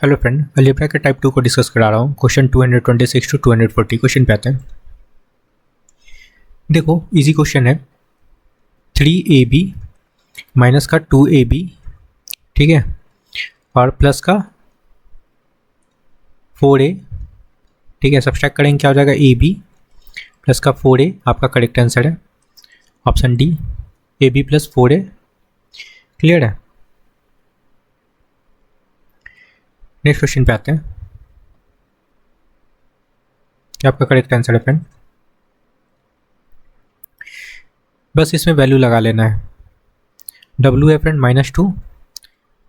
Hello friend, algebra के type 2 को discuss करा रहा हूँ। क्वेश्चन 226 टू 240 क्वेश्चन पे आते हैं। देखो इजी क्वेश्चन है। 3ab माइनस का 2ab, ठीक है, और प्लस का 4a, ठीक है। सब्सट्रैक्ट करेंगे क्या हो जाएगा, ab प्लस का 4a आपका करेक्ट आंसर है, option D, ab plus 4a। Clear है। नेक्स्ट क्वेश्चन पे आते हैं। क्या आपका करेक्ट आंसर है फ्रेंड? बस इसमें वैल्यू लगा लेना है। W है फ्रेंड -2,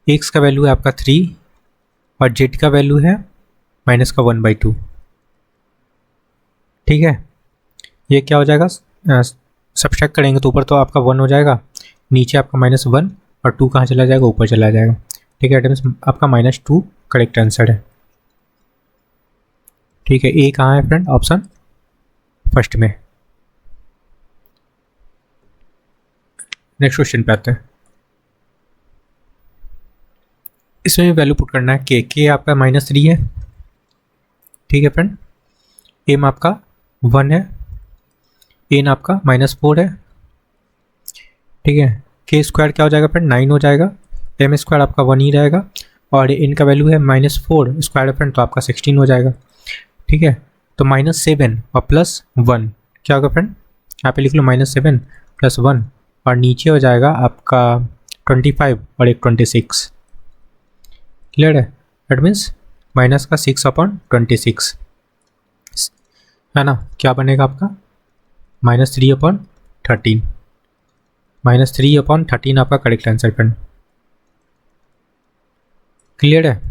x का वैल्यू है आपका 3 और z का वैल्यू है माइनस का 1/2, ठीक है। ये क्या हो जाएगा, सब्सट्रैक्ट करेंगे तो ऊपर तो आपका 1 हो जाएगा, नीचे आपका -1 और 2 कहाँ चला जाएगा, ऊपर चला जाएगा, ठीक है। मीन्स आपका -2 करेक्ट आंसर है, ठीक है। ए कहाँ है फ्रेंड, ऑप्शन फर्स्ट में। नेक्स्ट क्वेश्चन पे आते हैं। इसमें वैल्यू पुट करना है। के आपका -3 है, ठीक है फ्रेंड। एम आपका 1 है, एन आपका -4 है, ठीक है। के स्क्वायर क्या हो जाएगा फ्रेंड, 9 हो जाएगा। एम स्क्वायर आपका 1 ही रहेगा और एन का वैल्यू है -4 स्क्वायर फ्रेंड, तो आपका 16 हो जाएगा, ठीक है। तो -7 और +1 क्या होगा फ्रेंड, यहाँ पे लिख लो -7 + 1 और नीचे हो जाएगा आपका 25 और एक 26। क्लियर है। दैट मीन्स माइनस का 6/26 है ना। क्या बनेगा आपका -3/13, -3/13 आपका करेक्ट आंसर फ्रेंड। क्लियर है।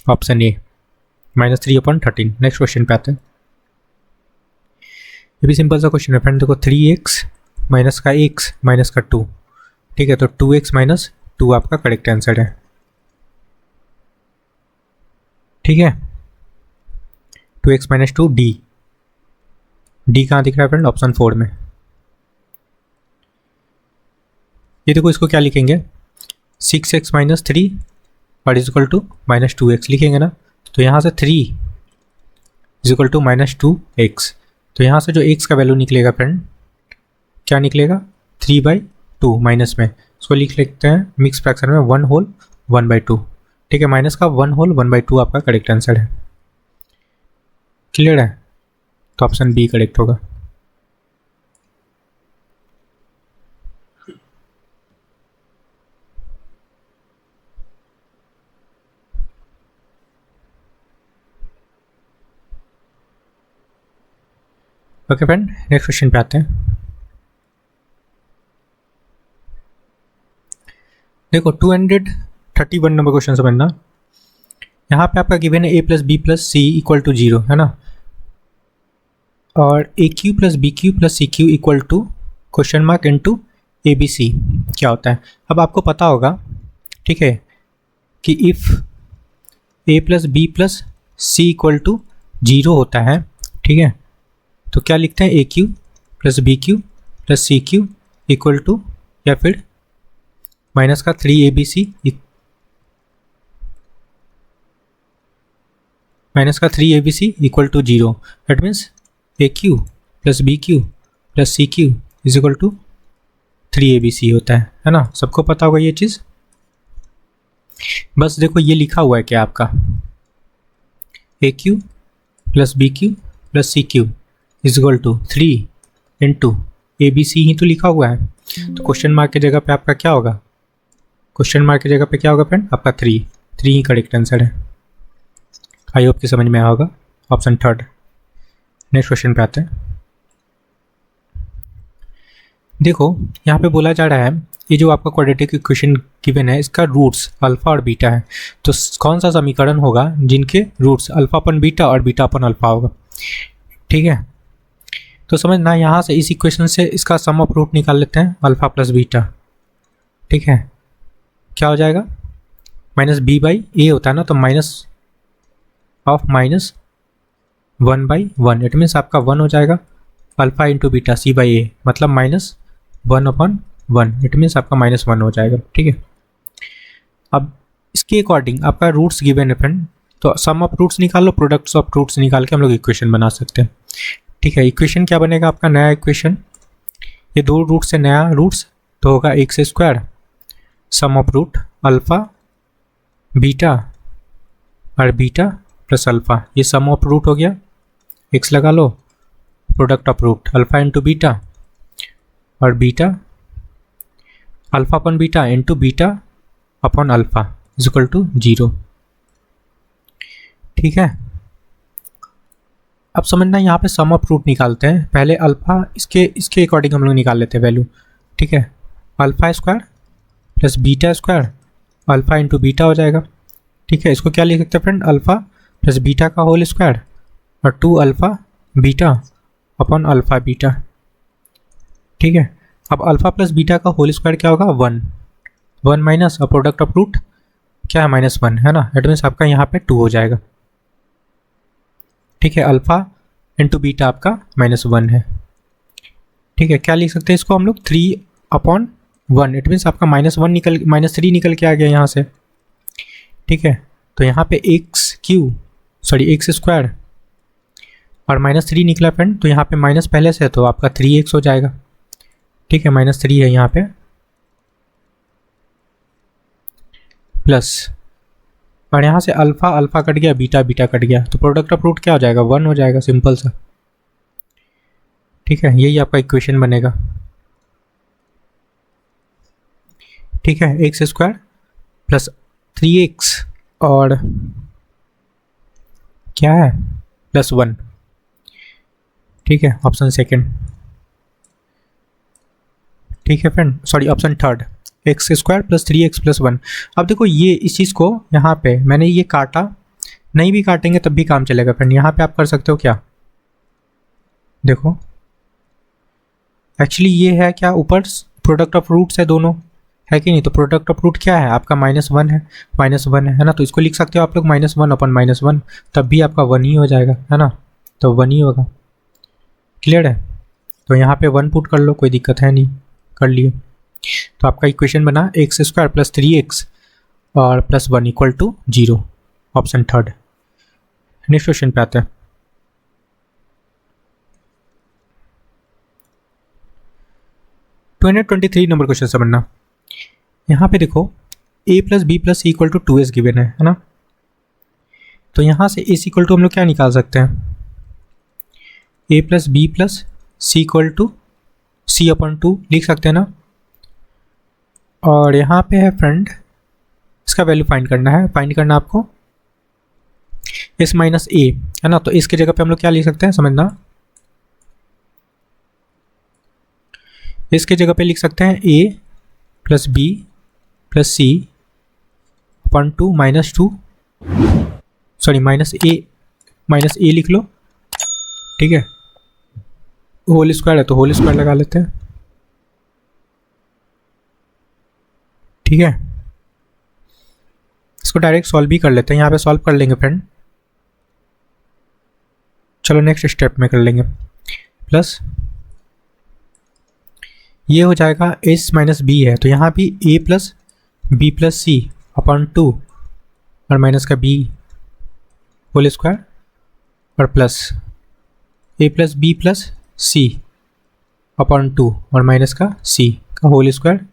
Option A -3/13। नेक्स्ट क्वेश्चन पे आते हैं। ये भी सिंपल सा क्वेश्चन है फ्रेंड। देखो 3x माइनस का x माइनस का 2, ठीक है। तो 2x - 2 आपका करेक्ट आंसर है, ठीक है। 2x - 2 डी कहाँ दिख रहा है फ्रेंड, ऑप्शन 4 में। ये देखो इसको क्या लिखेंगे, 6x - 3 और इक्वल टू -2x लिखेंगे ना। तो यहाँ से 3 इक्वल टू -2x, तो यहाँ से जो x का वैल्यू निकलेगा फ्रेंड, क्या निकलेगा, 3/2 माइनस में, इसको लिख लेते हैं मिक्स फ्रैक्शन में 1 होल 1/2, ठीक है। माइनस का 1 होल 1/2 आपका करेक्ट आंसर है। क्लियर है। तो ऑप्शन बी करेक्ट होगा। ओके फ्रेंड, नेक्स्ट क्वेश्चन पे आते हैं। देखो 231 नंबर क्वेश्चन समझना। यहाँ पे आपका गिवन है a + b + c = 0, है ना, और aq + bq + cq = question mark into abc क्या होता है। अब आपको पता होगा, ठीक है, कि इफ़ a + b + c = 0 होता है, ठीक है, तो क्या लिखते हैं, aq + bq + cq = या फिर माइनस का 3abc = 0। That means aq + bq + cq = 3abc होता है ना। सबको पता होगा ये चीज़। बस देखो ये लिखा हुआ है क्या आपका, aq + bq + cq = 3 × abc ही तो लिखा हुआ है। तो क्वेश्चन मार्क की जगह पे आपका क्या होगा, क्वेश्चन मार्क की जगह पे क्या होगा फ्रेंड, आपका 3 ही करेक्ट आंसर है। आई होप कि समझ में आया होगा, ऑप्शन थर्ड। नेक्स्ट क्वेश्चन पे आते हैं। देखो यहाँ पे बोला जा रहा है, ये जो आपका क्वाड्रेटिक इक्वेशन गिवन है, इसका रूट्स अल्फा और बीटा है। तो कौन सा समीकरण होगा जिनके रूट्स अल्फा/बीटा और बीटा/अल्फा होगा, ठीक है। तो समझना, यहाँ से इस इक्वेशन से इसका सम ऑफ रूट निकाल लेते हैं, अल्फा + बीटा, ठीक है। क्या हो जाएगा, -b/a होता है ना, तो -1/1, इट मीन्स आपका 1 हो जाएगा। अल्फा × बीटा c/a मतलब -1/√, 1, इट मीन्स आपका -1 हो जाएगा। ठीक है, अब इसके अकॉर्डिंग आपका रूट्स गिवन है फ्रेंड, तो सम ऑफ रूट्स निकाल लो, प्रोडक्ट्स ऑफ रूट्स निकाल के हम लोग इक्वेशन बना सकते हैं। ठीक है, इक्वेशन क्या बनेगा आपका नया इक्वेशन, ये दो रूट से नया रूट्स तो होगा x square sum of root alpha beta और बीटा प्लस अल्फ़ा, ये सम ऑफ रूट हो गया, एक्स लगा लो, product of root alpha into beta और beta alpha upon beta into beta upon alpha is equal to 0। ठीक है, अब समझना यहाँ पे सम ऑफ रूट निकालते हैं, पहले अल्फ़ा इसके अकॉर्डिंग हम लोग निकाल लेते हैं वैल्यू। ठीक है, alpha square plus beta square alpha into beta हो जाएगा। ठीक है, इसको क्या लिख सकते हैं फ्रेंड, अल्फ़ा प्लस बीटा का होल स्क्वायर और 2 alpha beta upon alpha beta. ठीक है, अब अल्फ़ा प्लस बीटा का होल स्क्वायर क्या होगा 1 माइनस और प्रोडक्ट ऑफ रूट क्या है -1 है ना, एट मीन्स आपका यहाँ पे 2 हो जाएगा। ठीक है, अल्फ़ा इंटू बीटा आपका -1 है। ठीक है, क्या लिख सकते हैं इसको हम लोग 3/1, इट मीन्स आपका -3 निकल के आ गया यहाँ से। ठीक है, तो यहाँ पे एक्स स्क्वायर और -3 निकला फ्रेंड, तो यहाँ पे माइनस पहले से है तो आपका 3x हो जाएगा। ठीक है, -3 है यहाँ पे प्लस, और यहाँ से अल्फ़ा कट गया, बीटा कट गया, तो प्रोडक्ट ऑफ रूट क्या हो जाएगा 1 हो जाएगा, सिंपल सा। ठीक है, यही आपका इक्वेशन बनेगा। ठीक है, एक्स स्क्वायर प्लस 3x और क्या है +1। ठीक है, ऑप्शन सेकंड। ठीक है friend, sorry option third, x square plus 3x plus 1। अब देखो ये इस चीज़ को यहाँ पे मैंने ये काटा, नहीं भी काटेंगे तब भी काम चलेगा फ्रेंड। यहाँ पे आप कर सकते हो क्या, देखो एक्चुअली ये है क्या, ऊपर प्रोडक्ट ऑफ रूट्स है दोनों, है कि नहीं, तो प्रोडक्ट ऑफ रूट क्या है आपका -1 है ना, तो इसको लिख सकते हो आप लोग -1 अपन -1, तब भी आपका 1 ही हो जाएगा, है ना, तो 1 ही होगा। क्लियर है, तो यहाँ पे 1 पुट कर लो, कोई दिक्कत है नहीं, कर लिए। तो आपका इक्वेशन बना एक्स स्क्वायर प्लस 3x और +1 equal to 0, option third. Next question पे आते हैं। तो 23 नंबर क्वेश्चन समझना, यहाँ पे देखो a plus B plus C equal to 2s given है ना, तो यहाँ से a इक्वल टू हम लोग क्या निकाल सकते हैं, a plus B plus C equal to c/2 लिख सकते हैं ना। और यहाँ पे है फ्रेंड, इसका वैल्यू फाइंड करना आपको s माइनस ए है ना, तो इसके जगह पे हम लोग क्या लिख सकते हैं समझना, इसके जगह पे लिख सकते हैं a plus B plus C upon 2 -2, sorry -a लिख लो। ठीक है, होल स्क्वायर है तो होल स्क्वायर लगा लेते हैं। ठीक है, इसको डायरेक्ट सॉल्व भी कर लेते हैं, यहाँ पे सॉल्व कर लेंगे फ्रेंड। चलो नेक्स्ट स्टेप में कर लेंगे, प्लस ये हो जाएगा s माइनस बी है, तो यहाँ भी a plus B plus C upon 2 और माइनस का b होल स्क्वायर और plus a plus B plus C upon 2 और माइनस का c का होल स्क्वायर।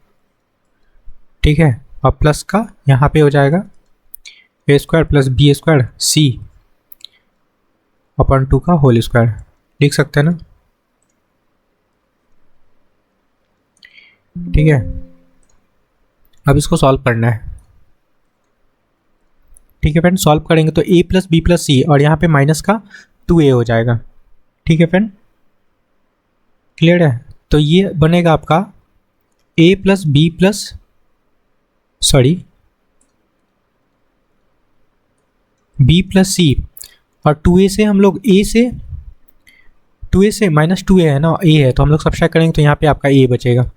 ठीक है, और प्लस का यहाँ पे हो जाएगा a square plus B square C upon 2 का होल स्क्वायर, लिख सकते हैं ना। ठीक है, अब इसको सॉल्व करना है। ठीक है फ्रेंड, सॉल्व करेंगे तो a plus B plus C और यहाँ पे माइनस का 2a हो जाएगा। ठीक है फ्रेंड, क्लियर है, तो ये बनेगा आपका a plus B plus sorry b plus C और 2a से हम लोग a से 2a से -2a है ना, a है तो हम लोग सब्ट्रैक्ट करेंगे तो यहाँ पे आपका a बचेगा,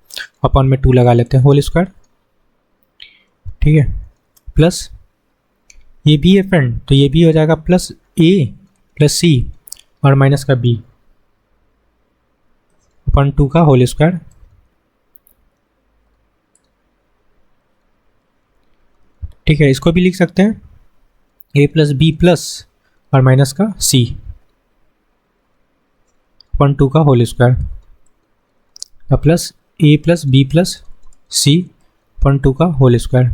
अपॉन में 2 लगा लेते हैं होल स्क्वायर। ठीक है, प्लस ये भी है फ्रेंड, तो ये भी हो जाएगा प्लस a प्लस सी और माइनस का b अपॉन 2 का होल स्क्वायर। ठीक है, इसको भी लिख सकते हैं a प्लस बी प्लस और माइनस का c अपन 2 का whole square plus a plus B plus c upon 2 का होल स्क्वायर।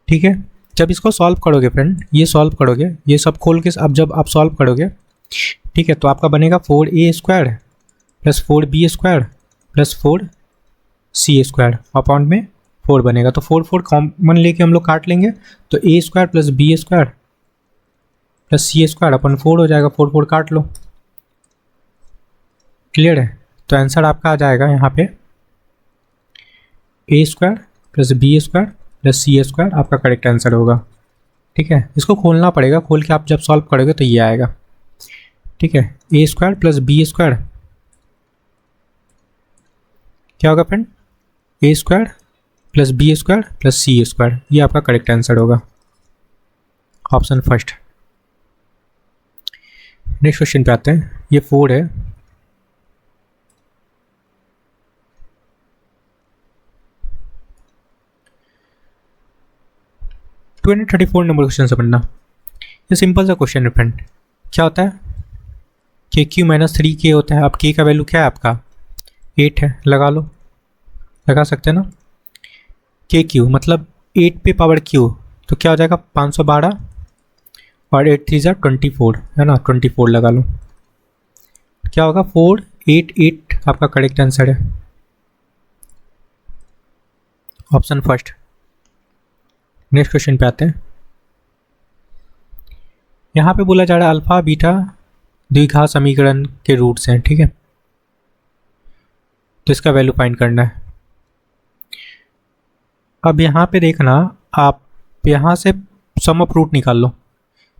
ठीक है, जब इसको सॉल्व करोगे फ्रेंड, ये सॉल्व करोगे, ये सब खोल के अब जब आप सॉल्व करोगे, ठीक है, तो आपका बनेगा 4a square plus 4b square plus 4c square upon में 4 बनेगा। तो 4 कॉमन लेके हम लोग काट लेंगे, तो a square plus b square plus c square upon 4 हो जाएगा। 4 काट लो, क्लियर है। तो आंसर आपका आ जाएगा यहाँ पे a square plus b square plus c square आपका करेक्ट आंसर होगा। ठीक है, इसको खोलना पड़ेगा, खोल के आप जब सॉल्व करोगे तो ये आएगा। ठीक है, a square plus b square क्या होगा friend, a square plus b square plus c square, ये आपका करेक्ट आंसर होगा, ऑप्शन फर्स्ट। नेक्स्ट क्वेश्चन पे आते हैं, ये 4 है। टू 34 नंबर क्वेश्चन से पढ़ना। ये सिंपल सा क्वेश्चन है फ्रेंड। क्या होता है, के क्यू माइनस 3k होता है। अब k का वैल्यू क्या है आपका 8 है, लगा लो, लगा सकते हैं ना। के क्यू मतलब 8 पे पावर क्यू, तो क्या हो जाएगा 512 और 8 3 जा 24 है ना, 24 लगा लो। क्या होगा 488 आपका करेक्ट आंसर है, ऑप्शन फर्स्ट। नेक्स्ट क्वेश्चन पे आते हैं। यहाँ पे बोला जा रहा है अल्फा बीटा द्विघात समीकरण के रूट्स हैं। ठीक है, तो इसका वैल्यू फाइंड करना है। अब यहाँ पे देखना, आप यहाँ से सम ऑफ रूट निकाल लो,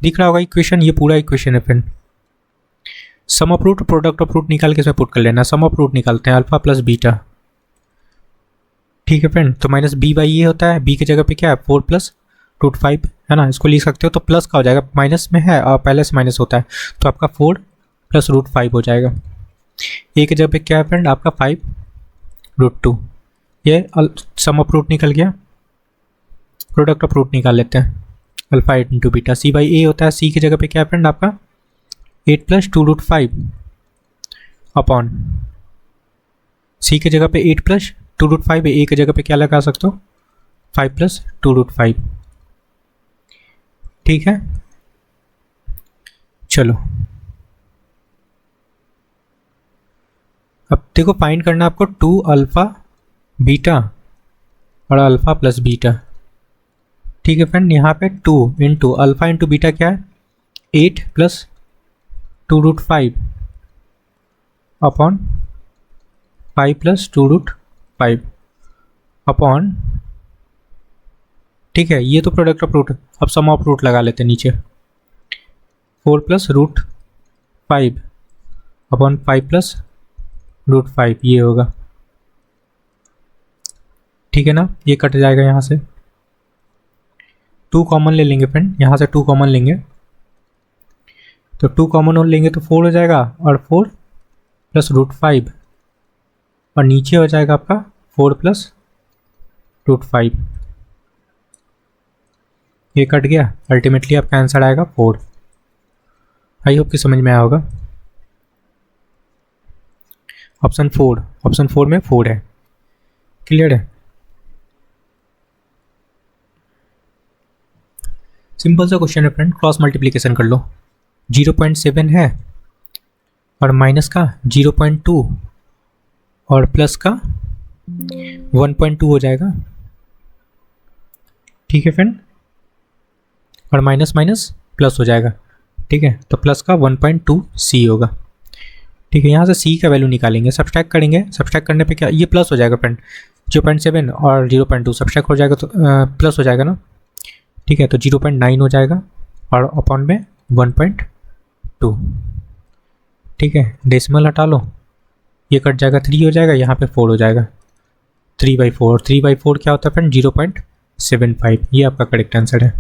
दिख रहा होगा इक्वेशन, ये पूरा इक्वेशन है friend. Sum of root product of root निकाल के इसमें पुट कर लेना। सम ऑफ रूट निकालते हैं अल्फा प्लस बीटा। ठीक है फ्रेंड, तो माइनस बी बाई ये होता है, बी की जगह पे क्या है 4 प्लस रूट 5 है ना, इसको लिख सकते हो। तो प्लस का हो जाएगा, माइनस में है और पहले से माइनस होता है, तो आपका 4 प्लस रूट 5 हो जाएगा। ए की जगह पे क्या है फ्रेंड आपका 5 रूट 2। ये सम ऑफ रूट निकल गया, प्रोडक्ट ऑफ रूट निकाल लेते हैं। Alpha 8 into beta, C by A होता है, सी की जगह पे क्या है फ्रेंड आपका 8 प्लस 2 रूट 5 अपॉन सी की जगह पे 8 प्लस 2 रूट 5 है, ए की जगह पे क्या लगा सकते हो 5 प्लस 2 रूट 5। ठीक है, चलो अब देखो फाइंड करना आपको 2 अल्फा बीटा और अल्फा प्लस बीटा। ठीक है फ्रेंड, यहाँ पे 2 इंटू अल्फा इंटू बीटा क्या है 8 plus 2 root 5 upon 5 plus 2 root 5 upon, ठीक है, ये तो प्रोडक्ट ऑफ रूट। अब सम ऑफ रूट लगा लेते हैं नीचे, 4 plus root 5 upon 5 plus root 5, ये होगा। ठीक है ना, ये कट जाएगा यहाँ से, 2 कॉमन ले लेंगे फ्रेंड, यहाँ से 2 कॉमन लेंगे, तो 2 कॉमन लेंगे तो 4 हो जाएगा और 4 प्लस रूट 5 और नीचे हो जाएगा आपका 4 प्लस रूट 5। ये कट गया, अल्टीमेटली आपका आंसर आएगा 4। आई होप कि समझ में आया होगा। ऑप्शन 4 में 4 है, क्लियर है। सिंपल सा क्वेश्चन है फ्रेंड, क्रॉस मल्टीप्लिकेशन कर लो। 0.7 है और माइनस का 0.2 और प्लस का 1.2 हो जाएगा। ठीक है फ्रेंड, और माइनस माइनस प्लस हो जाएगा। ठीक है, तो प्लस का 1.2 सी होगा। ठीक है, यहाँ से सी का वैल्यू निकालेंगे, सब्सट्रैक्ट करेंगे, सब्सट्रैक्ट करने पे क्या ये प्लस हो जाएगा फ्रेंड, 0.7 और 0.2 सब्सट्रैक्ट हो जाएगा तो प्लस हो जाएगा ना। ठीक है, तो 0.9 हो जाएगा और अपॉन में 1.2। ठीक है, डेसिमल हटा लो, ये कट जाएगा, 3 हो जाएगा, यहाँ पे 4 हो जाएगा, 3/4। 3/4 क्या होता है फ्रेंड 0.75, ये आपका करेक्ट आंसर है।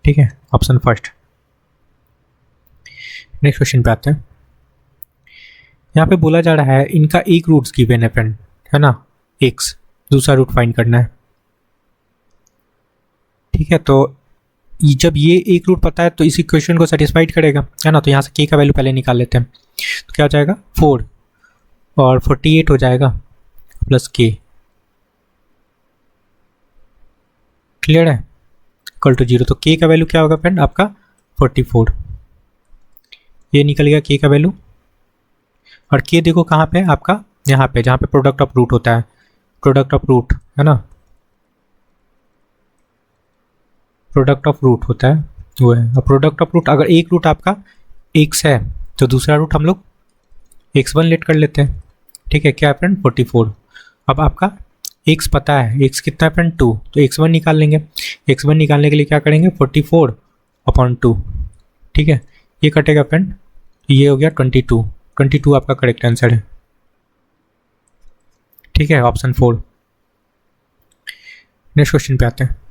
ठीक है, ऑप्शन फर्स्ट। नेक्स्ट क्वेश्चन पे आते हैं। यहाँ पे बोला जा रहा है इनका एक रूट्स गिवन है फ्रेंड, है ना, x, दूसरा रूट फाइंड करना है। ठीक है, तो जब ये एक रूट पता है तो इस इक्वेशन को सेटिस्फाइड करेगा, है ना। तो यहाँ से के का वैल्यू पहले निकाल लेते हैं। तो क्या हो जाएगा 4 और 48 हो जाएगा प्लस के, क्लियर है, इक्वल टू 0। तो के का वैल्यू क्या होगा फ्रेंड आपका 44, ये निकल गया के का वैल्यू। और के देखो कहाँ पे आपका, यहाँ पे जहाँ पे प्रोडक्ट ऑफ रूट होता है, प्रोडक्ट ऑफ रूट है ना, प्रोडक्ट ऑफ रूट होता है वो है। अब प्रोडक्ट ऑफ रूट अगर एक रूट आपका x है तो दूसरा रूट हम लोग x1 लेट कर लेते हैं, ठीक है। क्या है फ्रेंड 44। अब आपका x पता है, x कितना है फ्रेंड 2, तो x1 निकाल लेंगे। x1 निकालने के लिए क्या करेंगे 44/2, ठीक है। ये कटेगा फ्रेंड, ये हो गया 22 आपका करेक्ट आंसर है, ठीक है, ऑप्शन 4। नेक्स्ट क्वेश्चन पे आते हैं।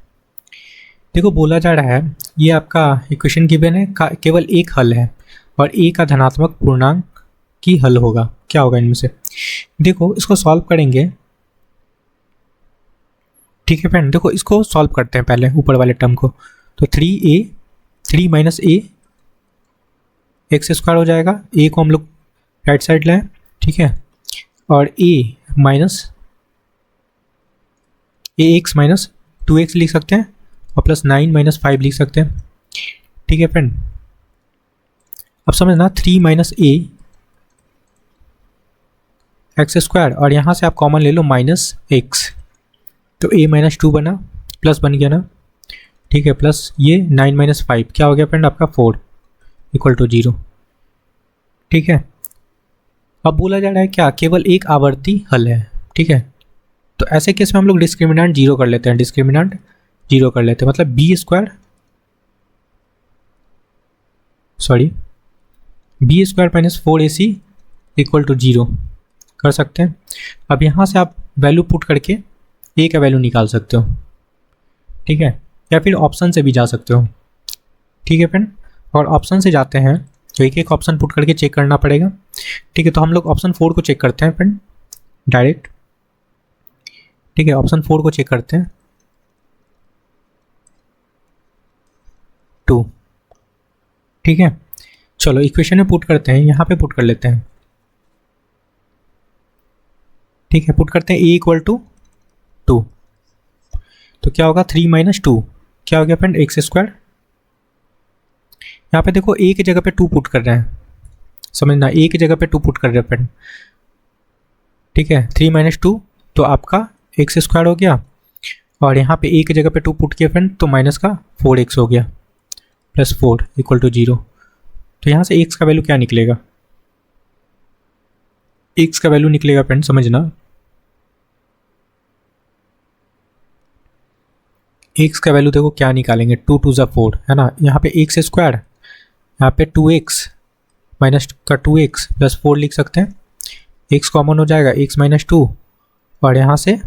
देखो बोला जा रहा है ये आपका इक्वेशन गिवन है, केवल एक हल है और a का धनात्मक पूर्णांक की हल होगा। क्या होगा इनमें से, देखो इसको सॉल्व करेंगे, ठीक है फ्रेंड। देखो इसको सॉल्व करते हैं पहले ऊपर वाले टर्म को। तो 3 माइनस ए एक्स स्क्वायर हो जाएगा, a को हम लोग राइट साइड लाएं, ठीक है, और a minus A x minus 2x लिख सकते हैं और प्लस 9 माइनस 5 लिख सकते हैं, ठीक है फ्रेंड। अब समझना 3 माइनस ए एक्स स्क्वायर और यहाँ से आप कॉमन ले लो माइनस एक्स, तो a माइनस 2 बना, प्लस बन गया ना, ठीक है, प्लस ये 9 माइनस 5 क्या हो गया फ्रेंड आपका 4 इक्वल टू 0, ठीक है। अब बोला जा रहा है क्या केवल एक आवर्ती हल है, ठीक है। तो ऐसे केस में हम लोग डिस्क्रिमिनेंट 0 कर लेते हैं, डिस्क्रिमिनेंट 0 कर लेते हैं, मतलब B square minus 4ac equal to 0 कर सकते हैं। अब यहाँ से आप वैल्यू पुट करके a का वैल्यू निकाल सकते हो, ठीक है, या फिर ऑप्शन से भी जा सकते हो, ठीक है फ्रेंड। और ऑप्शन से जाते हैं तो एक एक ऑप्शन पुट करके चेक करना पड़ेगा, ठीक है। तो हम लोग ऑप्शन 4 को चेक करते हैं फ्रेंड डायरेक्ट, ठीक है, ऑप्शन 4 को चेक करते हैं 2, ठीक है। चलो इक्वेशन में पुट करते हैं, यहाँ पे पुट कर लेते हैं, ठीक है, पुट करते हैं a इक्वल टू 2, तो क्या होगा 3 माइनस 2 क्या हो गया फ्रेंड एक्स स्क्वायर। यहाँ पे देखो a की जगह पे 2 पुट कर रहे हैं, समझना a की जगह पे 2 पुट कर रहे हैं फ्रेंड, ठीक है। 3 माइनस 2 तो आपका एक्स स्क्वायर हो गया और यहाँ पे a की जगह पे 2 पुट किया फ्रेंड तो माइनस का 4x हो गया प्लस 4 इक्वल टू 0। तो यहाँ से x का वैल्यू क्या निकलेगा, x का वैल्यू निकलेगा फ्रेंड समझना, x का वैल्यू देखो क्या निकालेंगे 2 2 ज़ा 4 है ना, यहाँ पे एक्स स्क्वायर, यहाँ पे 2x माइनस का 2x प्लस 4 लिख सकते हैं, x कॉमन हो जाएगा x माइनस 2 और यहाँ से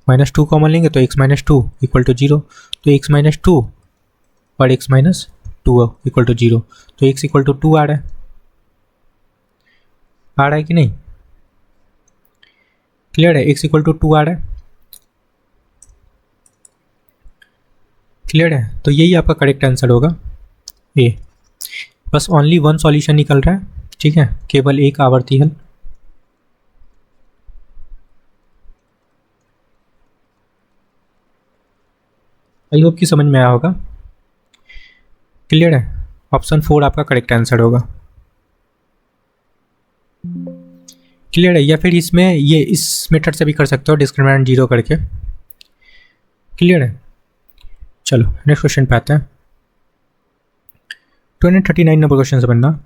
माइनस 2 कॉमन लेंगे तो x माइनस 2 इक्वल टू 0, तो x माइनस 2 और x माइनस 2 इक्वल टू 0, तो x इक्वल टू 2 आ रहा है कि नहीं, क्लियर है, x इक्वल टू 2 आ रहा है, क्लियर है। तो यही आपका करेक्ट आंसर होगा ए, बस ओनली वन सॉल्यूशन निकल रहा है, ठीक है, केवल एक आवर्ती हल। आई होप कि समझ में आया होगा, क्लियर है, ऑप्शन 4 आपका करेक्ट आंसर होगा, क्लियर है। या फिर इसमें ये इस मेथड से भी कर सकते हो डिस्क्रिमिनेंट 0 करके, क्लियर है। चलो नेक्स्ट क्वेश्चन पे आते हैं। 239 नंबर क्वेश्चन से बनना,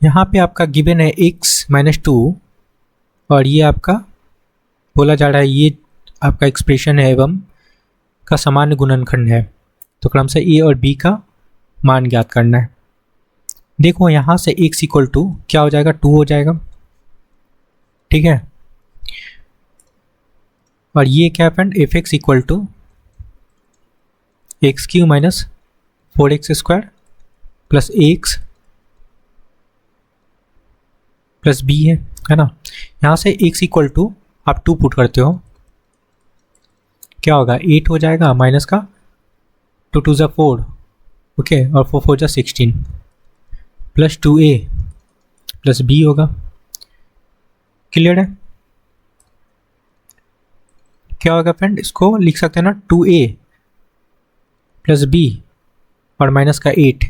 यहाँ पे आपका गिवन है x माइनस 2 और ये आपका बोला जा रहा है ये आपका एक्सप्रेशन है एवं का सामान्य गुणनखंड है, तो क्रम से a और b का मान ज्ञात करना है। देखो यहाँ से x इक्वल टू क्या हो जाएगा 2 हो जाएगा, ठीक है, और ये क्या है friend F X equal to X cube minus 4x square plus A X plus B है, है ना। यहाँ से x इक्वल टू आप 2 पुट करते हो, क्या होगा 8 हो जाएगा माइनस का 2 2 ज़ा 4, ओके, और 4 4 ज़ा 16 प्लस 2a प्लस b होगा। क्लियर है? क्या होगा फ्रेंड, इसको लिख सकते हैं ना 2a प्लस b और माइनस का 8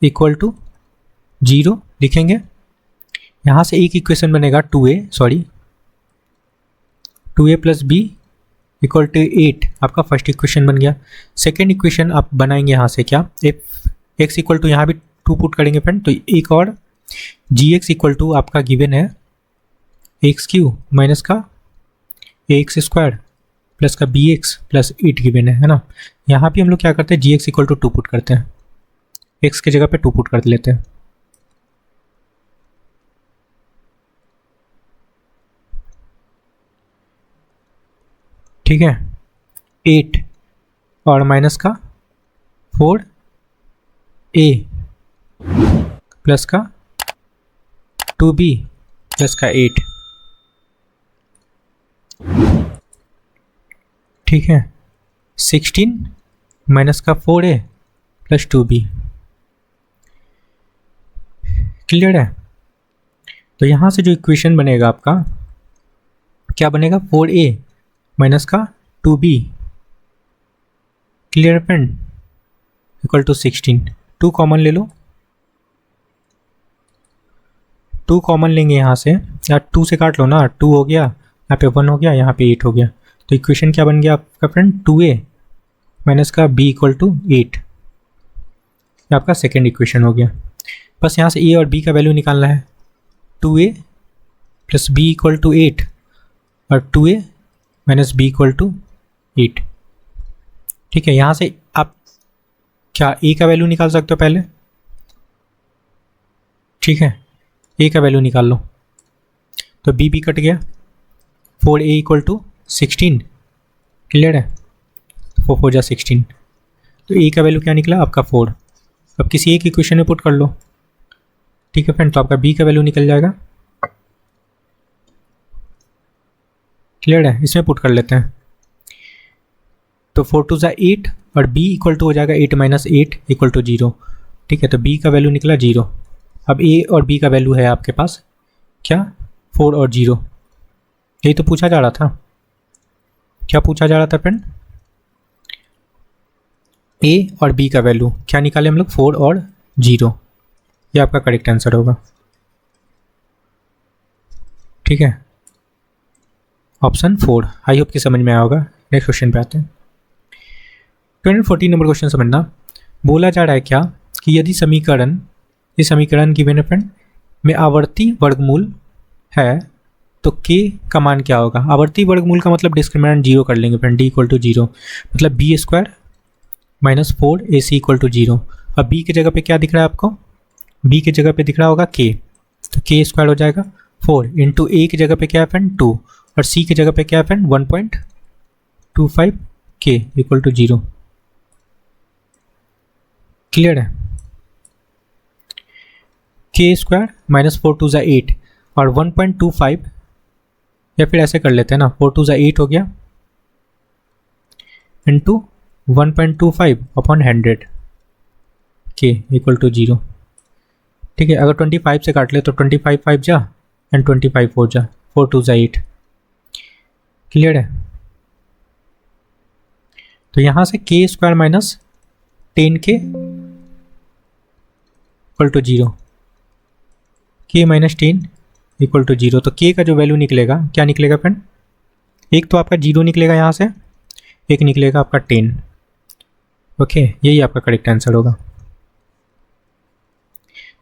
इक्वल टू 0 लिखेंगे। यहाँ से एक इक्वेशन बनेगा 2a plus b equal to 8, आपका फर्स्ट इक्वेशन बन गया। सेकेंड इक्वेशन आप बनाएंगे यहाँ से क्या, x इक्वल टू यहाँ भी 2 पुट करेंगे फ्रेंड, तो एक और gx इक्वल टू आपका गिवन है x³ माइनस का ax स्क्वायर प्लस का bx प्लस 8 गिवन है ना। यहाँ भी हम लोग क्या करते हैं, gx इक्वल टू 2 पुट करते हैं, x की जगह पे 2 पुट कर लेते हैं। ठीक है, 8 और माइनस का 4a प्लस का 2b प्लस का 8, ठीक है, 16 माइनस का 4a प्लस 2b। क्लियर है? तो यहाँ से जो इक्वेशन बनेगा आपका क्या बनेगा, 4a माइनस का 2b, clear friend, equal to 16। 2 common ले लो, 2 कॉमन लेंगे यहाँ से, या 2 से काट लो ना, 2 हो गया, यहाँ पे 1 हो गया, यहाँ पे 8 हो गया, तो इक्वेशन क्या बन गया आपका फ्रेंड, 2a माइनस का b इक्वल टू 8, ये आपका सेकेंड इक्वेशन हो गया। बस यहाँ से a और b का वैल्यू निकालना है, 2a plus b equal to 8 और 2a minus b equal to 8। ठीक है, यहाँ से आप क्या a का वैल्यू निकाल सकते हो पहले, ठीक है, a का वैल्यू निकाल लो, तो b कट गया, 4a इक्वल टू 16, क्लियर है, 4 4 जा 16, तो a का वैल्यू क्या निकला आपका 4। अब किसी एक इक्वेशन में पुट कर लो, ठीक है फ्रेंड, तो आपका b का वैल्यू निकल जाएगा, क्लियर है, इसमें पुट कर लेते हैं, तो 4 2 जा 8 और b इक्वल टू हो जाएगा 8 माइनस 8 इक्वल टू 0, ठीक है, तो b का वैल्यू निकला 0। अब a और b का वैल्यू है आपके पास क्या, 4 और 0, यही तो पूछा जा रहा था। क्या पूछा जा रहा था फ्रेंड, a और b का वैल्यू क्या निकाले हम लोग, 4 और 0, ये आपका करेक्ट आंसर होगा। ठीक है, ऑप्शन 4। आई होप कि समझ में आया होगा। नेक्स्ट क्वेश्चन पे आते हैं। 214 नंबर क्वेश्चन समझना। बोला जा रहा है क्या कि यदि समीकरण, ये समीकरण गिवन है फ्रेंड में आवर्ती वर्गमूल है तो k का मान क्या होगा। आवर्ती वर्गमूल का मतलब डिस्क्रिमिनेंट 0 कर लेंगे फ्रेंड, d इक्वल टू 0, मतलब b square minus 4ac equal to 0। अब b की जगह पे क्या दिख रहा है आपको, b की जगह पे दिख रहा होगा k, तो k स्क्वायर हो जाएगा 4 इंटू a की जगह पे क्या है फ्रेंड 2 और c की जगह पे क्या है friend 1.25 k equal to 0। Clear है, k स्क्वायर माइनस 4 2 ज़ा 8 और 1.25, या फिर ऐसे कर लेते हैं ना, 4 2 ज़ा 8 हो गया into 1.25 upon 100 k equal to 0। ठीक है, अगर 25 से काट ले तो 25 5 जा एंड 25 4 जा, 4 2 ज़ा 8। क्लियर है, तो यहाँ से k square minus 10k equal to 0, k minus 10 equal to 0। तो k का जो वैल्यू निकलेगा क्या निकलेगा फ्रेंड, एक तो आपका 0 निकलेगा यहाँ से, एक निकलेगा आपका 10। ओके, यही आपका करेक्ट आंसर होगा।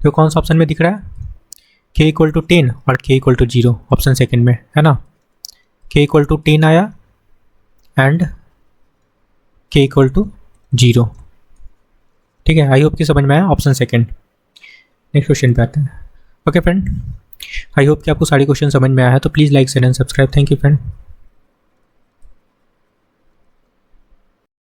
तो कौन सा ऑप्शन में दिख रहा है, k इक्वल टू 10 और k equal to 0, option second में है ना। k इक्वल टू 10 आया एंड k इक्वल टू 0। ठीक है, आई होप कि समझ में आया, ऑप्शन सेकेंड। नेक्स्ट क्वेश्चन पे आते हैं। ओके फ्रेंड, आई होप कि आपको सारे क्वेश्चन समझ में आया है, तो please like share and subscribe. Thank you friend.